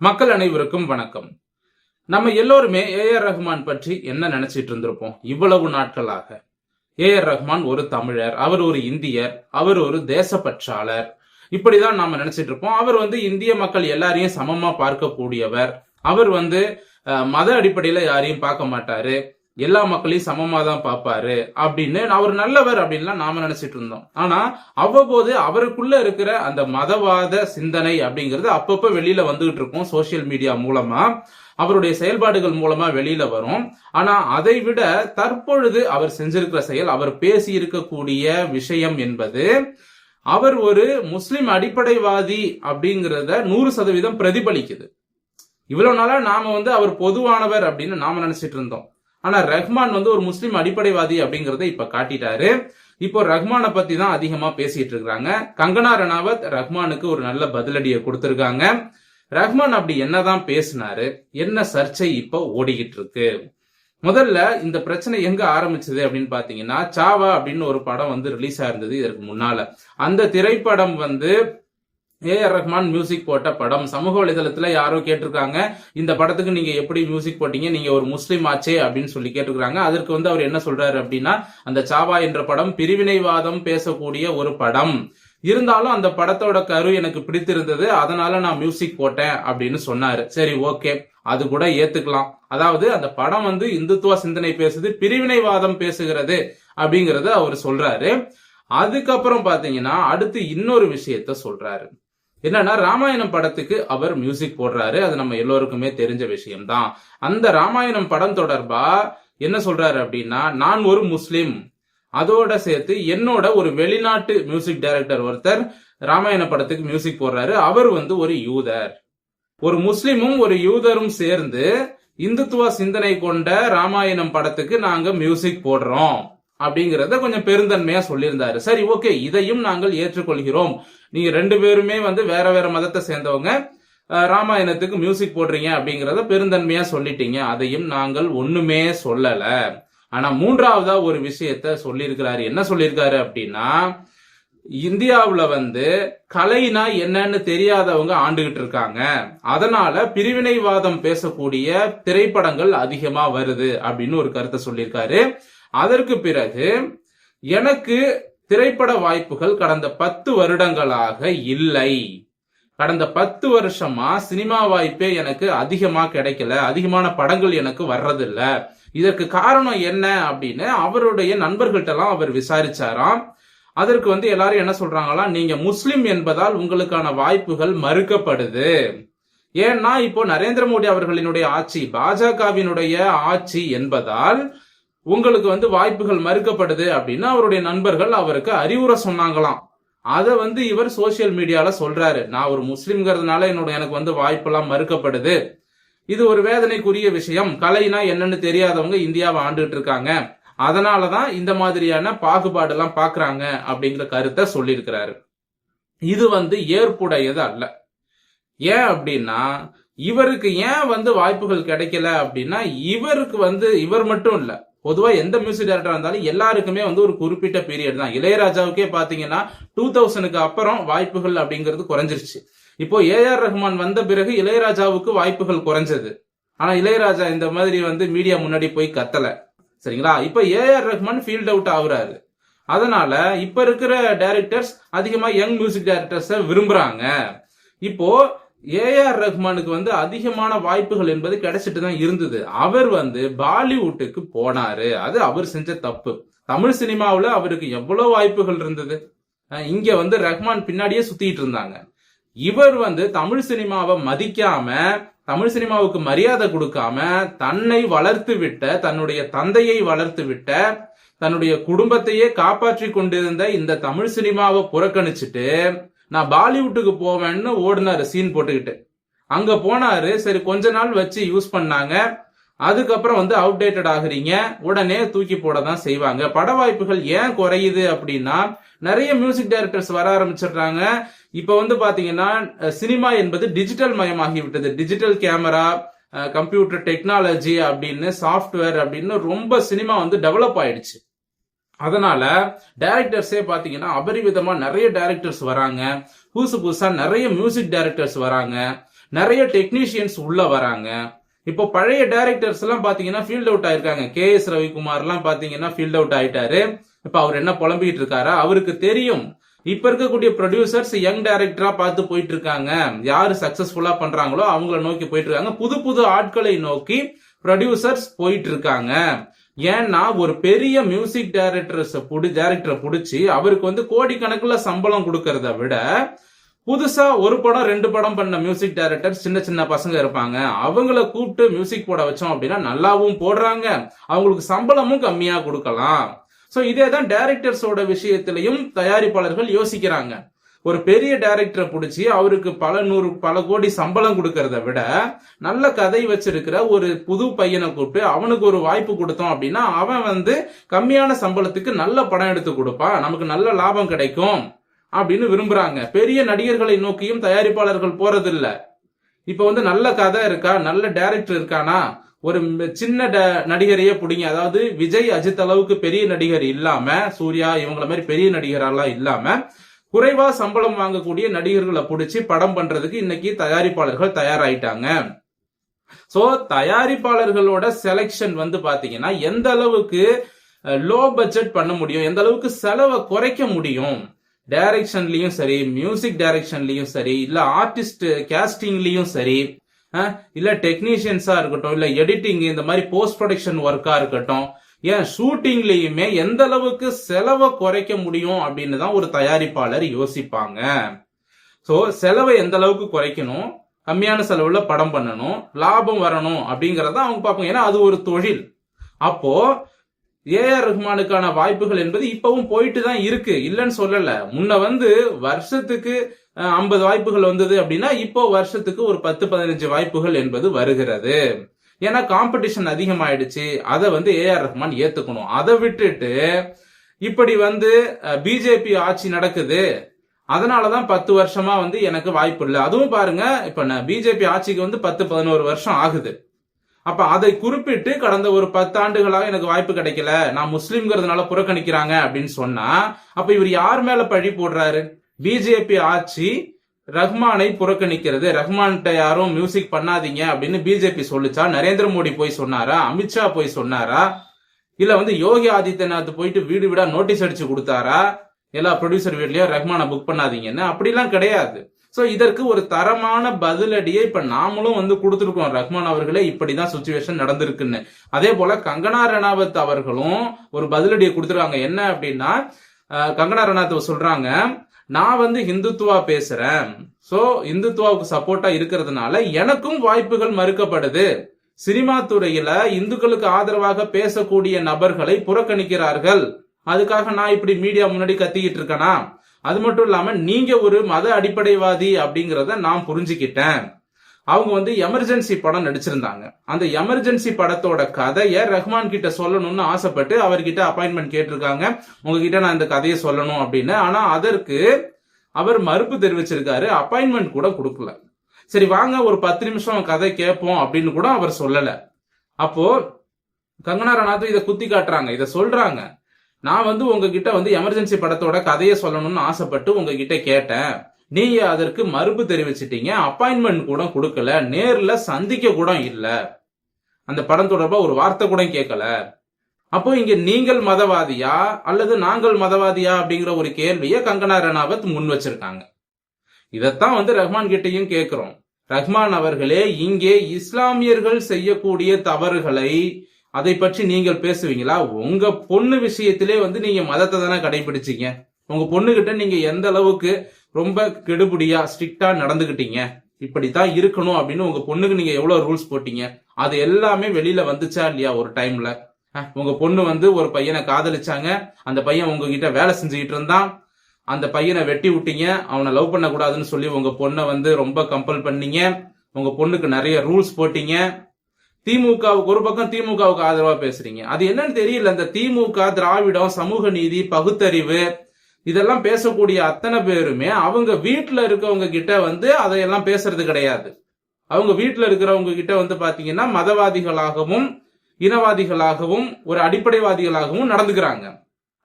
மக்கள் அனைவருக்கும் வணக்கம். நம்ம எல்லோருமே ஏஆர் ரஹ்மான் பற்றி என்ன நினைச்சிட்டு இருந்திருப்போம் இவ்வளவு நாட்களாக? ஏஆர் ரஹ்மான் ஒரு தமிழர், அவர் ஒரு இந்தியர், அவர் ஒரு தேசப்பற்றாளர், இப்படிதான் நாம நினைச்சிட்டு இருப்போம். அவர் இந்திய மக்கள் எல்லாரையும் சமமா பார்க்கக்கூடியவர். அவர் மத அடிப்படையில யாரையும் பார்க்க மாட்டாரு, எல்லா மக்களையும் சமமா தான் பார்ப்பாரு அப்படின்னு, அவர் நல்லவர் அப்படின்லாம் நாம நினைச்சிட்டு இருந்தோம். ஆனா அவ்வப்போது அவருக்குள்ள இருக்கிற அந்த மதவாத சிந்தனை அப்படிங்கிறது அப்பப்ப வெளியில வந்துகிட்டு இருக்கும். சோசியல் மீடியா மூலமா, அவருடைய செயல்பாடுகள் மூலமா வெளியில வரும். ஆனா அதை விட தற்பொழுது அவர் செஞ்சிருக்கிற செயல், அவர் பேசி இருக்கக்கூடிய விஷயம் என்பது, அவர் ஒரு முஸ்லிம் அடிப்படைவாதி அப்படிங்கறத 100% பிரதிபலிக்குது. இவ்வளவு நாளா நாம அவர் பொதுவானவர் அப்படின்னு நாம நினைச்சிட்டு இருந்தோம். ஆனா ரஹ்மான் ஒரு முஸ்லிம் அடிப்படைவாதி அப்படிங்கறத இப்ப காட்டிட்டாரு. இப்போ ரஹ்மானை பத்தி தான் அதிகமா பேசிட்டு இருக்காங்க. கங்கனா ரணாவத் ரஹ்மானுக்கு ஒரு நல்ல பதிலடியை கொடுத்திருக்காங்க. ரஹ்மான் அப்படி என்னதான் பேசினாரு, என்ன சர்ச்சை இப்ப ஓடிக்கிட்டு இருக்கு? முதல்ல இந்த பிரச்சனை எங்க ஆரம்பிச்சது அப்படின்னு பாத்தீங்கன்னா, சாவா அப்படின்னு ஒரு படம் ரிலீஸ் ஆயிருந்தது இதற்கு முன்னால. அந்த திரைப்படம் ஏஆர் ரஹ்மான் மியூசிக் போட்ட படம். சமூக வலைதளத்துல யாரோ கேட்டிருக்காங்க, இந்த படத்துக்கு நீங்க எப்படி மியூசிக் போட்டீங்க, நீங்க ஒரு முஸ்லீம் ஆச்சே அப்படின்னு சொல்லி கேட்டிருக்காங்க. அதற்கு அவர் என்ன சொல்றாரு அப்படின்னா, அந்த சாவா என்ற படம் பிரிவினைவாதம் பேசக்கூடிய ஒரு படம், இருந்தாலும் அந்த படத்தோட கரு எனக்கு பிடித்திருந்தது, அதனால நான் மியூசிக் போட்டேன் அப்படின்னு சொன்னாரு. சரி, ஓகே, அது கூட ஏத்துக்கலாம். அதாவது அந்த படம் இந்துத்துவ சிந்தனை பேசுது, பிரிவினைவாதம் பேசுகிறது அப்படிங்கறத அவர் சொல்றாரு. அதுக்கப்புறம் பாத்தீங்கன்னா அடுத்து இன்னொரு விஷயத்த சொல்றாரு. என்னன்னா, ராமாயணம் படத்துக்கு அவர் மியூசிக் போடுறாரு. அது நம்ம எல்லோருக்குமே தெரிஞ்ச விஷயம்தான். அந்த ராமாயணம் படம் தொடர்பா என்ன சொல்றாரு அப்படின்னா, நான் ஒரு முஸ்லிம், அதோட சேர்த்து என்னோட ஒரு வெளிநாட்டு மியூசிக் டைரக்டர் ஒருத்தர் ராமாயண படத்துக்கு மியூசிக் போடுறாரு. அவர் ஒரு யூதர். ஒரு முஸ்லிமும் ஒரு யூதரும் சேர்ந்து இந்துத்துவ சிந்தனை கொண்ட ராமாயணம் படத்துக்கு நாங்க மியூசிக் போடுறோம் அப்படிங்கறத கொஞ்சம் பெருந்தன்மையா சொல்லியிருந்தாரு. சரி, ஓகே, இதையும் நாங்கள் ஏற்றுக்கொள்கிறோம். நீங்க ரெண்டு பேருமே வேற வேற மதத்தை சேர்ந்தவங்க, ராமாயணத்துக்கு மியூசிக் போடுறீங்க அப்படிங்கறத பெருந்தன்மையா சொல்லிட்டீங்க, அதையும் நாங்கள் ஒண்ணுமே சொல்லல. ஆனா மூன்றாவதா ஒரு விஷயத்த சொல்லியிருக்கிறாரு. என்ன சொல்லியிருக்காரு அப்படின்னா, இந்தியாவுல கலைனா என்னன்னு தெரியாதவங்க ஆண்டுகிட்டு இருக்காங்க, அதனால பிரிவினைவாதம் பேசக்கூடிய திரைப்படங்கள் அதிகமா வருது அப்படின்னு ஒரு கருத்தை சொல்லியிருக்காரு. அதற்கு பிறகு, எனக்கு திரைப்பட வாய்ப்புகள் கடந்த 10 வருடங்களாக இல்லை, கடந்த 10 வருஷமா சினிமா வாய்ப்பே எனக்கு அதிகமா கிடைக்கல, அதிகமான படங்கள் எனக்கு வர்றதில்ல, இதற்கு காரணம் என்ன அப்படின்னு அவருடைய நண்பர்கள்ட்ட எல்லாம் அவர் விசாரிச்சாராம். அதற்கு எல்லாரும் என்ன சொல்றாங்களா, நீங்க முஸ்லிம் என்பதால் உங்களுக்கான வாய்ப்புகள் மறுக்கப்படுது. ஏன்னா இப்போ நரேந்திர மோடி அவர்களினுடைய ஆட்சி, பாஜகவினுடைய ஆட்சி என்பதால் உங்களுக்கு வாய்ப்புகள் மறுக்கப்படுது அப்படின்னு அவருடைய நண்பர்கள் அவருக்கு அறிவுரை சொன்னாங்களாம். அத இவர் சோசியல் மீடியால சொல்றாரு. நான் ஒரு முஸ்லிம்ங்கிறதுனால எனக்கு வாய்ப்பெல்லாம் மறுக்கப்படுது, இது ஒரு வேதனைக்குரிய விஷயம், கலைனா என்னன்னு தெரியாதவங்க இந்தியாவை ஆண்டுகிட்டு இருக்காங்க, அதனாலதான் இந்த மாதிரியான பாகுபாடு எல்லாம் பாக்குறாங்க அப்படிங்கிற கருத்தை சொல்லியிருக்கிறாரு. இது ஏற்புடையது அல்ல. ஏன் அப்படின்னா, இவருக்கு ஏன் வாய்ப்புகள் கிடைக்கல அப்படின்னா, இவருக்கு இவர் மட்டும் இல்ல, பொதுவா எந்த மியூசிக் டைரக்டரா இருந்தாலும் எல்லாருக்குமே ஒரு குறிப்பிட்ட பீரியட் தான். இளையராஜாவுக்கே பாத்தீங்கன்னா 2000க்கு அப்புறம் வாய்ப்புகள் அப்படிங்கிறது குறைஞ்சிருச்சு. இப்போ ஏஆர் ரஹ்மான் வந்த பிறகு இளையராஜாவுக்கு வாய்ப்புகள் குறைஞ்சது. ஆனா இளையராஜா இந்த மாதிரி மீடியா முன்னாடி போய் கத்தல, சரிங்களா? இப்ப ஏஆர் ரஹ்மான் ஃபீல்ட் அவுட் ஆகுறாரு. அதனால இப்ப இருக்கிற டைரக்டர்ஸ் அதிகமா யங் மியூசிக் டைரக்டர்ஸ் விரும்புறாங்க. இப்போ ஏஆர் ரஹ்மானுக்கு அதிகமான வாய்ப்புகள் என்பது கிடைச்சிட்டு தான் இருந்தது. அவர் பாலிவுட்டுக்கு போனாரு, அது அவர் செஞ்ச தப்பு. தமிழ் சினிமாவுல அவருக்கு எவ்வளவு வாய்ப்புகள் இருந்தது. இங்க ரஹ்மான் பின்னாடியே சுத்திட்டு இருந்தாங்க. இவர் தமிழ் சினிமாவை மதிக்காம, தமிழ் சினிமாவுக்கு மரியாதை கொடுக்காம, தன்னை வளர்த்து விட்ட, தன்னுடைய தந்தையை வளர்த்து விட்ட, தன்னுடைய குடும்பத்தையே காப்பாற்றி கொண்டிருந்த இந்த தமிழ் சினிமாவை புறக்கணிச்சுட்டு நான் பாலிவுட்டுக்கு போவேன்னு ஓடினாரு, சீன் போட்டுக்கிட்டு. அங்க போனாரு, சரி கொஞ்ச நாள் வச்சு யூஸ் பண்ணாங்க, அதுக்கப்புறம் அவுடேட்டட் ஆகுறீங்க, உடனே தூக்கி போட தான் செய்வாங்க. பட வாய்ப்புகள் ஏன் குறையுது அப்படின்னா, நிறைய மியூசிக் டைரக்டர்ஸ் வர ஆரம்பிச்சிடுறாங்க. இப்ப பாத்தீங்கன்னா சினிமா என்பது டிஜிட்டல் மயமாகி விட்டது. டிஜிட்டல் கேமரா, கம்ப்யூட்டர் டெக்னாலஜி அப்படின்னு, சாஃப்ட்வேர் அப்படின்னு ரொம்ப சினிமா டெவலப் ஆயிடுச்சு. அதனால டைரக்டர்ஸே பாத்தீங்கன்னா அபரிவிதமா நிறைய டைரக்டர்ஸ் வராங்க, புதுசு புதுசா நிறைய மியூசிக் டைரக்டர்ஸ் வராங்க. நிறைய டெக்னீஷியன்ஸ் உள்ள வராங்க. இப்போ பழைய டைரக்டர்ஸ் எல்லாம் பாத்தீங்கன்னா ஃபீல்ட் அவுட் ஆயிருக்காங்க. KS ரவிக்குமார் எல்லாம் பாத்தீங்கன்னா ஃபீல்ட் அவுட் ஆயிட்டாரு. இப்ப அவர் என்ன புலம்பிட்டு இருக்காரா? அவருக்கு தெரியும் இப்ப இருக்கக்கூடிய ப்ரொடியூசர்ஸ் யங் டைரக்டரா பார்த்து போயிட்டு இருக்காங்க. யாரு சக்சஸ்ஃபுல்லா பண்றாங்களோ அவங்கள நோக்கி போயிட்டு இருக்காங்க. புது புது ஆட்களை நோக்கி ப்ரொடியூசர்ஸ் போயிட்டு இருக்காங்க. ஏன்னா ஒரு பெரிய மியூசிக் டைரக்டரை புடிச்சு அவருக்கு வந்து கோடிக்கணக்குல சம்பளம் கொடுக்கறத விட புதுசா ஒரு படம் 2 படம் பண்ண மியூசிக் டைரக்டர் சின்ன சின்ன பசங்க இருப்பாங்க, அவங்கள கூப்பிட்டு மியூசிக் போட வச்சோம் அப்படின்னா நல்லாவும் போடுறாங்க, அவங்களுக்கு சம்பளமும் கம்மியா கொடுக்கலாம். சோ இதேதான் டைரக்டர்ஸோட விஷயத்திலையும் தயாரிப்பாளர்கள் யோசிக்கிறாங்க. ஒரு பெரிய டைரக்டரை பிடிச்சி அவருக்கு பல கோடி சம்பளம் கொடுக்கறத விட நல்ல கதை வச்சிருக்கிற ஒரு புது பையனை கூப்பிட்டு அவனுக்கு ஒரு வாய்ப்பு கொடுத்தோம் அப்படின்னா அவன் வந்து கம்மியான சம்பளத்துக்கு நல்ல படம் எடுத்து கொடுப்பான், நமக்கு நல்ல லாபம் கிடைக்கும் அப்படின்னு விரும்புறாங்க. பெரிய நடிகர்களை நோக்கியும் தயாரிப்பாளர்கள் போறதில்ல. இப்ப வந்து நல்ல கதை இருக்கா, நல்ல டைரக்டர் இருக்கானா, ஒரு சின்ன நடிகரையே பிடிங்க. அதாவது விஜய் அஜித் அளவுக்கு பெரிய நடிகர் இல்லாம, சூர்யா இவங்கள மாதிரி பெரிய நடிகரெல்லாம் இல்லாம குறைவா சம்பளம் வாங்கக்கூடிய நடிகர்களை பிடிச்சி படம் பண்றதுக்கு இன்னைக்கு தயாரிப்பாளர்கள் தயாராயிட்டாங்க. சோ தயாரிப்பாளர்களோட செலக்ஷன் வந்து பாத்தீங்கன்னா எந்த அளவுக்கு லோ பட்ஜெட் பண்ண முடியும், எந்த அளவுக்கு செலவை குறைக்க முடியும், டைரக்ஷன்லயும் சரி, மியூசிக் டைரக்ஷன்லயும் சரி, இல்ல ஆர்டிஸ்ட் கேஸ்டிங்லயும் சரி, இல்ல டெக்னீஷியன்ஸா இருக்கட்டும், இல்ல எடிட்டிங் இந்த மாதிரி போஸ்ட் ப்ரொடக்ஷன் ஒர்க்கா இருக்கட்டும், ஏன் ஷூட்டிங்லயுமே எந்த அளவுக்கு செலவை குறைக்க முடியும் அப்படின்னு தான் ஒரு தயாரிப்பாளர் யோசிப்பாங்க. சோ செலவை எந்த அளவுக்கு குறைக்கணும், கம்மியான செலவுல படம் பண்ணணும், லாபம் வரணும் அப்படிங்கறத அவங்க பார்ப்பாங்க. ஏன்னா அது ஒரு தொழில். அப்போ ஏஆர் ரஹ்மானுக்கான வாய்ப்புகள் என்பது இப்பவும் போயிட்டு தான் இருக்கு, இல்லன்னு சொல்லல. முன்ன வந்து வருஷத்துக்கு 50 வாய்ப்புகள் வந்தது அப்படின்னா இப்போ வருஷத்துக்கு ஒரு 10-15 வாய்ப்புகள் என்பது வருகிறது. ஏன்னா காம்படிஷன் அதிகமாயிடுச்சு. அதை வந்து ஏஆர் ரஹ்மான் ஏத்துக்கணும். அதை விட்டுட்டு இப்படி வந்து பிஜேபி ஆட்சி நடக்குது, அதனாலதான் 10 வருஷமா வந்து எனக்கு வாய்ப்பு இல்லை. அதுவும் பாருங்க, இப்ப பிஜேபி ஆட்சிக்கு வந்து 10-11 வருஷம் ஆகுது. அப்ப அதை குறிப்பிட்டு கடந்த ஒரு 10 ஆண்டுகளாக எனக்கு வாய்ப்பு கிடைக்கல, நான் முஸ்லிம்ங்கிறதுனால புறக்கணிக்கிறாங்க அப்படின்னு சொன்னா அப்ப இவர் யார் மேல பழி போடுறாரு? பிஜேபி ஆட்சி ரஹ்மானை புறக்கணிக்கிறது, ரஹ்மான்கிட்ட யாரும் மியூசிக் பண்ணாதீங்க அப்படின்னு பிஜேபி சொல்லுச்சா? நரேந்திர மோடி போய் சொன்னாரா? அமித்ஷா போய் சொன்னாரா? இல்ல வந்து யோகி ஆதித்யநாத் போயிட்டு வீடு வீடா நோட்டீஸ் அடிச்சு கொடுத்தாரா எல்லா ப்ரொடியூசர் வீட்லயும் ரஹ்மானை புக் பண்ணாதீங்கன்னு? அப்படிலாம் கிடையாது. சோ இதற்கு ஒரு தரமான பதிலடியை இப்ப நாமளும் வந்து கொடுத்திருக்கோம். ரஹ்மான் அவர்களே இப்படிதான் சிச்சுவேஷன் நடந்திருக்குன்னு. அதே போல கங்கனா ரணாவத் அவர்களும் ஒரு பதிலடியை கொடுத்திருக்காங்க. என்ன அப்படின்னா, கங்கனா ரணாவத் சொல்றாங்க, நான் வந்து ஹிந்துத்துவா பேசுறேன், சோ இந்துத்துவாவுக்கு சப்போர்ட்டா இருக்கிறதுனால எனக்கும் வாய்ப்புகள் மறுக்கப்படுது. சினிமா துறையில இந்துக்களுக்கு ஆதரவாக பேசக்கூடிய நபர்களை புறக்கணிக்கிறார்கள், அதுக்காக நான் இப்படி மீடியா முன்னாடி கத்திக்கிட்டு இருக்கேனா? அது மட்டும் இல்லாம நீங்க ஒரு மத அடிப்படைவாதி அப்படிங்கறத நான் புரிஞ்சுக்கிட்டேன். அவங்க வந்து எமர்ஜென்சி படம் நடிச்சிருந்தாங்க. அந்த எமர்ஜென்சி படத்தோட கதையை ரஹ்மான் கிட்ட சொல்லணும்னு ஆசைப்பட்டு அவர்கிட்ட அப்பாயின்மெண்ட் கேட்டிருக்காங்க, உங்ககிட்ட நான் இந்த கதையை சொல்லணும் அப்படின்னு. ஆனா அதற்கு அவர் மறுப்பு தெரிவிச்சிருக்காரு, அப்பாயின்மெண்ட் கூட கொடுக்கல. சரி வாங்க ஒரு 10 நிமிஷம் கதை கேட்போம் அப்படின்னு கூட அவர் சொல்லல. அப்போ கங்கனா ரணாவத் இதை குத்தி காட்டுறாங்க, இதை சொல்றாங்க, நான் வந்து உங்ககிட்ட வந்து எமர்ஜென்சி படத்தோட கதையை சொல்லணும்னு ஆசைப்பட்டு உங்ககிட்ட கேட்டேன், நீங்க அதற்கு மறுப்பு தெரிவிச்சிட்டீங்க, அப்பாயின்மெண்ட் கூட கொடுக்கல, நேர்ல சந்திக்க கூட இல்ல, அந்த படம் தொடர்பா ஒரு வார்த்தை கூட கேட்கல. அப்போ இங்க நீங்கள் மதவாதியா அல்லது நாங்கள் மதவாதியா அப்படிங்கிற ஒரு கேள்வியை கங்கனா ரணாவத் முன் வச்சிருக்காங்க. இதத்தான் வந்து ரஹ்மான் கிட்டையும் கேட்கிறோம். ரஹ்மான் அவர்களே, இங்கே இஸ்லாமியர்கள் செய்யக்கூடிய தவறுகளை அதை பற்றி நீங்கள் பேசுவீங்களா? உங்க பொண்ணு விஷயத்திலே வந்து நீங்க மதத்தை தானே கடைபிடிச்சீங்க. உங்க பொண்ணுகிட்ட நீங்க எந்த அளவுக்கு ரொம்ப கெடுபடியா ஸ்ட்ரிக்டா நடந்துகிட்டீங்க, இப்படித்தான் இருக்கணும் அப்படின்னு உங்க பொண்ணுக்கு நீங்க எவ்வளவு ரூல்ஸ் போட்டீங்க, அது எல்லாமே வெளியில வந்துச்சா இல்லையா? ஒரு டைம்ல உங்க பொண்ணு வந்து ஒரு பையனை காதலிச்சாங்க, அந்த பையன் உங்ககிட்ட வேலை செஞ்சுக்கிட்டு இருந்தான், அந்த பையனை வெட்டி விட்டீங்க, அவனை லவ் பண்ண கூடாதுன்னு சொல்லி உங்க பொண்ணை வந்து ரொம்ப கம்பல் பண்ணீங்க, உங்க பொண்ணுக்கு நிறைய ரூல்ஸ் போட்டீங்க. திமுகவுக்கு ஒரு பக்கம் திமுகவுக்கு ஆதரவா பேசுறீங்க. அது என்னன்னு தெரியல, இந்த திமுக, திராவிடம், சமூக நீதி, பகுத்தறிவு இதெல்லாம் பேசக்கூடிய அத்தனை பேருமே அவங்க வீட்டுல இருக்கவங்க கிட்ட வந்து அதையெல்லாம் பேசுறது கிடையாது. அவங்க வீட்டுல இருக்கிறவங்க கிட்ட வந்து பாத்தீங்கன்னா மதவாதிகளாகவும் இனவாதிகளாகவும் ஒரு அடிப்படைவாதிகளாகவும் நடந்துக்கிறாங்க.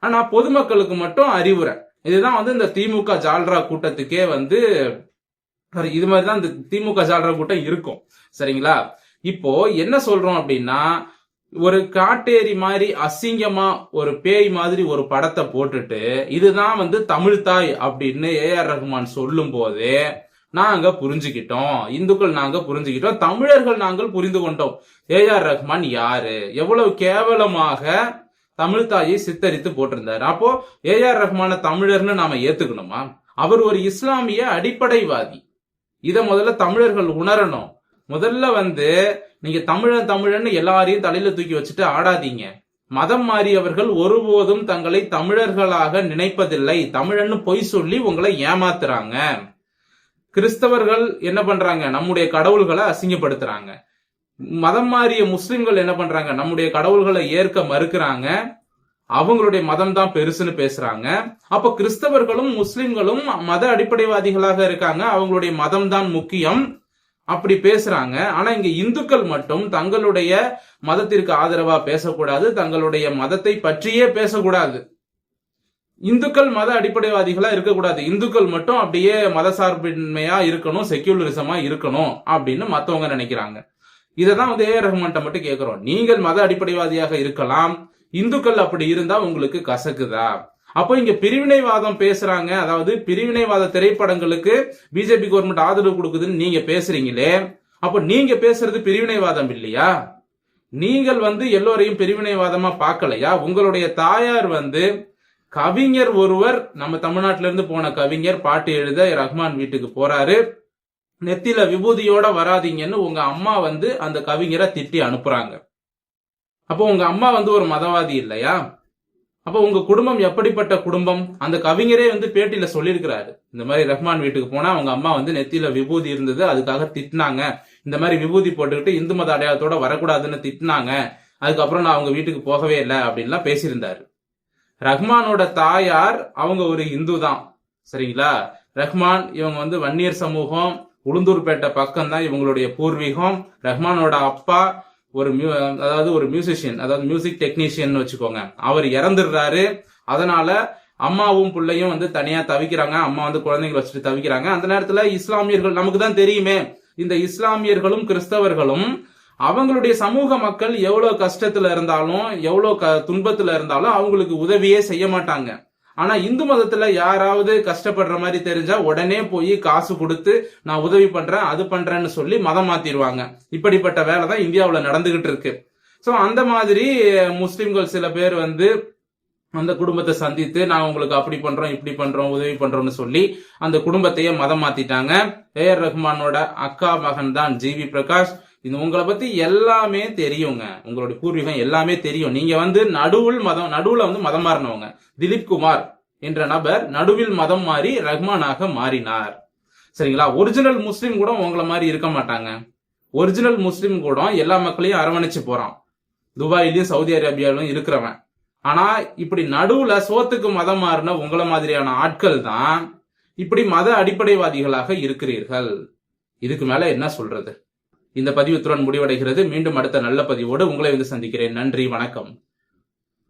ஆனா பொதுமக்களுக்கு மட்டும் அறிவுரை. இதுதான் வந்து இந்த திமுக ஜால்ரா கூட்டத்துக்கே வந்து இது மாதிரிதான் இந்த திமுக ஜாலர கூட்டம் இருக்கும். சரிங்களா? இப்போ என்ன சொல்றோம் அப்படின்னா, ஒரு காட்டேரி மாதிரி அசிங்கமா ஒரு பேய் மாதிரி ஒரு படத்தை போட்டுட்டு இதுதான் தமிழ் தாய் அப்படின்னு ஏஆர் ரஹ்மான் சொல்லும் போதே நாங்க புரிஞ்சுக்கிட்டோம், இந்துக்கள் நாங்க புரிஞ்சுக்கிட்டோம், தமிழர்கள் நாங்கள் புரிந்து கொண்டோம் ஏஆர் ரஹ்மான் யாரு, எவ்வளவு கேவலமாக தமிழ் தாயை சித்தரித்து போட்டிருந்தாரு. அப்போ ஏஆர் ரஹ்மான தமிழர்னு நாம ஏத்துக்கணுமா? அவர் ஒரு இஸ்லாமிய அடிப்படைவாதி. இத முதல்ல தமிழர்கள் உணரணும். முதல்ல நீங்க தமிழன் எல்லாரையும் தலையில தூக்கி வச்சுட்டு ஆடாதீங்க. மதம் மாறியவர்கள் ஒருபோதும் தங்களை தமிழர்களாக நினைப்பதில்லை. தமிழன்னு பொய் சொல்லி உங்களை ஏமாத்துறாங்க. கிறிஸ்தவர்கள் என்ன பண்றாங்க? நம்முடைய கடவுள்களை அசிங்கப்படுத்துறாங்க. மதம் மாறிய முஸ்லிம்கள் என்ன பண்றாங்க? நம்முடைய கடவுள்களை ஏற்க மறுக்கிறாங்க. அவங்களுடைய மதம் தான் பெருசுன்னு பேசுறாங்க. அப்ப கிறிஸ்தவர்களும் முஸ்லிம்களும் மத அடிப்படைவாதிகளாக இருக்காங்க, அவங்களுடைய மதம் தான் முக்கியம் அப்படி பேசுறாங்க. ஆனா இங்க இந்துக்கள் மட்டும் தங்களுடைய மதத்திற்கு ஆதரவா பேசக்கூடாது, தங்களுடைய மதத்தை பற்றியே பேசக்கூடாது. இந்துக்கள் மத அடிப்படைவாதிகளா இருக்கக்கூடாது, இந்துக்கள் மட்டும் அப்படியே மத சார்பின்மையா இருக்கணும், செக்யூலரிசமா இருக்கணும் அப்படின்னு மத்தவங்க நினைக்கிறாங்க. இததான் ஏஆர் ரஹ்மான்ட்ட மட்டும் கேட்கிறோம். நீங்கள் மத அடிப்படைவாதியாக இருக்கலாம், இந்துக்கள் அப்படி இருந்தா உங்களுக்கு கசக்குதா? அப்போ இங்க பிரிவினைவாதம் பேசுறாங்க, அதாவது பிரிவினைவாத திரைப்படங்களுக்கு பிஜேபி கவர்மெண்ட் ஆதரவு கொடுக்குதுன்னு நீங்க பேசுறீங்களே, அப்ப நீங்க பேசுறது பிரிவினைவாதம் இல்லையா? நீங்கள் எல்லோரையும் பிரிவினைவாதமா பார்க்கலையா? உங்களுடைய தாயார் கவிஞர் ஒருவர், நம்ம தமிழ்நாட்டில இருந்து போன கவிஞர் பாட்டு எழுத ரஹ்மான் வீட்டுக்கு போறாரு, நெத்தில விபூதியோட வராதீங்கன்னு உங்க அம்மா அந்த கவிஞரை திட்டி அனுப்புறாங்க. அப்போ உங்க அம்மா ஒரு மதவாதி இல்லையா? அப்ப உங்க குடும்பம் எப்படிப்பட்ட குடும்பம்? அந்த கவிஞரே பேட்டியில சொல்லியிருக்கிறாரு, இந்த மாதிரி ரஹ்மான் வீட்டுக்கு போனா அவங்க அம்மா நெத்தியில விபூதி இருந்தது, அதுக்காக திட்டினாங்க, இந்த மாதிரி விபூதி போட்டுக்கிட்டு இந்து மத அடையாளத்தோட வரக்கூடாதுன்னு திட்டினாங்க, அதுக்கப்புறம் நான் அவங்க வீட்டுக்கு போகவே இல்லை அப்படின்லாம் பேசியிருந்தாரு. ரஹ்மானோட தாயார் அவங்க ஒரு இந்து தான். சரிங்களா? ரஹ்மான் இவங்க வன்னியர் சமூகம், உளுந்தூர்பேட்டை பக்கம் தான் இவங்களுடைய பூர்வீகம். ரஹ்மானோட அப்பா ஒரு மியூசிஷியன், அதாவது மியூசிக் டெக்னீஷியன் வச்சுக்கோங்க. அவர் இறந்துடுறாரு. அதனால அம்மாவும் பிள்ளையும் தனியா தவிக்கிறாங்க. அம்மா குழந்தைங்களை வச்சுட்டு தவிக்கிறாங்க. அந்த நேரத்துல இஸ்லாமியர்கள், நமக்கு தான் தெரியுமே, இந்த இஸ்லாமியர்களும் கிறிஸ்தவர்களும் அவங்களுடைய சமூக மக்கள் எவ்வளவு கஷ்டத்துல இருந்தாலும் எவ்வளவு துன்பத்துல இருந்தாலும் அவங்களுக்கு உதவியே செய்ய மாட்டாங்க. ஆனா இந்து மதத்துல யாராவது கஷ்டப்படுற மாதிரி தெரிஞ்சா உடனே போய் காசு கொடுத்து நான் உதவி பண்றேன், அது பண்றேன்னு சொல்லி மதம் மாத்திடுவாங்க. இப்படிப்பட்ட வேலை தான் இந்தியாவுல நடந்துகிட்டு இருக்கு. சோ அந்த மாதிரி முஸ்லிம்கள் சில பேர் அந்த குடும்பத்தை சந்தித்து நான் உங்களுக்கு அப்படி பண்றோம் இப்படி பண்றோம் உதவி பண்றோம்னு சொல்லி அந்த குடும்பத்தையே மதம் மாத்திட்டாங்க. ஏஆர் ரஹ்மானோட அக்கா மகன் தான் ஜிவி பிரகாஷ். இது உங்களை பத்தி எல்லாமே தெரியுங்க, உங்களுடைய பூர்வீகம் எல்லாமே தெரியும். நீங்க நடுவுல மதம் மாறினவங்க. திலீப் குமார் என்ற நபர் நடுவில் மதம் மாறி ரஹ்மானாக மாறினார். சரிங்களா? ஒரிஜினல் முஸ்லிம் கூட உங்களை மாதிரி இருக்க மாட்டாங்க. ஒரிஜினல் முஸ்லிம் கூட எல்லா மக்களையும் அரவணைச்சு போறான், துபாயிலையும் சவுதி அரேபியாவிலும் இருக்கிறவன். ஆனா இப்படி நடுவுல சோத்துக்கு மதம் மாறின உங்களை மாதிரியான ஆட்கள் தான் இப்படி மத அடிப்படைவாதிகளாக இருக்கிறீர்கள். இதுக்கு மேல என்ன சொல்றது? இந்த பதிவு இத்துடன் முடிவடைகிறது. மீண்டும் அடுத்த நல்ல பதிவோடு உங்களை சந்திக்கிறேன். நன்றி, வணக்கம்.